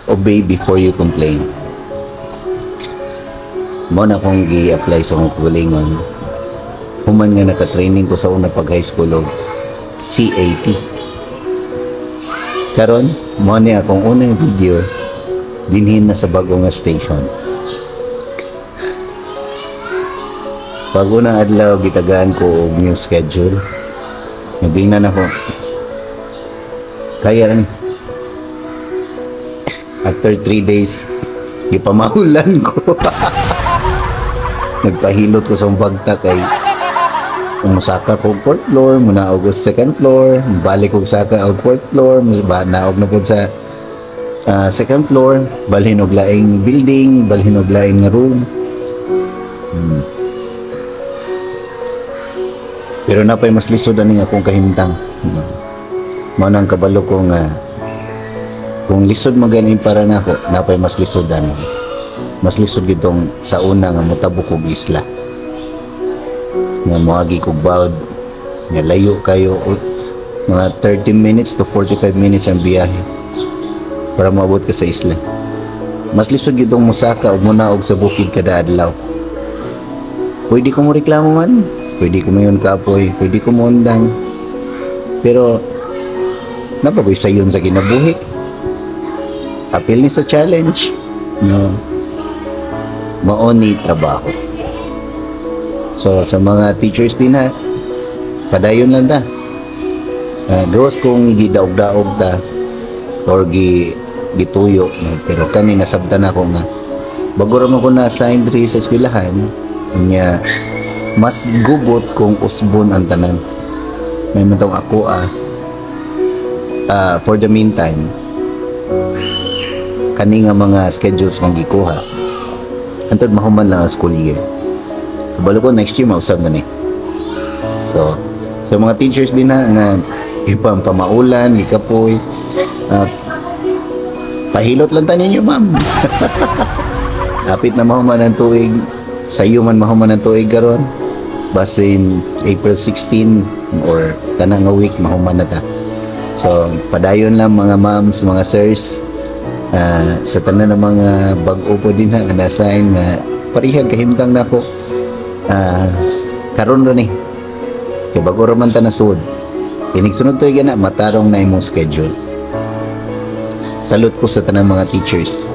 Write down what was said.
obey before you complain. Mo na akong gi-apply sa akong kagalingon. Human nga naka-training ko sa una pag high school og CAT. Karon mo ni akong unang video dinhin na sa bago nga station. Pag unang adlaw gitagaan ko og new schedule. Nabingnan ako. Kaya rin. After 3 days, ipamahulan ko. Nagpahilot ko sa bagta kay umusaka ko 4th floor, muna ako 2nd floor, balik ko saka og 4th floor, naog na po sa 2nd floor, balhin og laing building, balhin og laing nga room. Pero napay mas lisod ani akong kahimtang. Mao nang kabalo ko nga kung lisod maganing para nako, napay mas lisod ani. Mas lisod gitong sa una nga motabok og isla. Nga moagi kog bawd, nga layo kayo mga 30 minutes to 45 minutes ang biyahe para maabot ka sa isla. Mas lisod gitong musaka og munaog sa bukid kada adlaw. Pwede ko mo reklamo man, pwede ko mayon kapoy, pwede ko mo undang. Pero napagoy sayon sa kinabuhi. Apil ni sa challenge, no. Maoni trabaho. So sa mga teachers din ha, padayon lang ta. Gawas kung gidaog-daog ta or gituyo, no? Pero kani nasabtan ako nga bago ra man ko na-assign diri sa eskwelahan nya mas gubot kung usbon ang tanan. May matong ako for the meantime kani nga mga schedules mong gikuha antod mahuman lang ang school year. Kabalo ko next year mausab na ni. So mga teachers din na nga ipang pamaulan, ikapoy, pahilot lang ta ninyo ma'am. Lapit na mahuman ang tuig, sayo man mahuman ang tuig karon. Basin April 16 or kanang nga week mahuman na ta. So padayon lang mga moms, mga sirs, sa tanan ng mga bag-o po din ha, na-assign nga parihag kahimtang na ako. Karon ron kay bago raman ta nasud. Inigsunod to na matarong na imong schedule. Salute ko sa tanang mga teachers.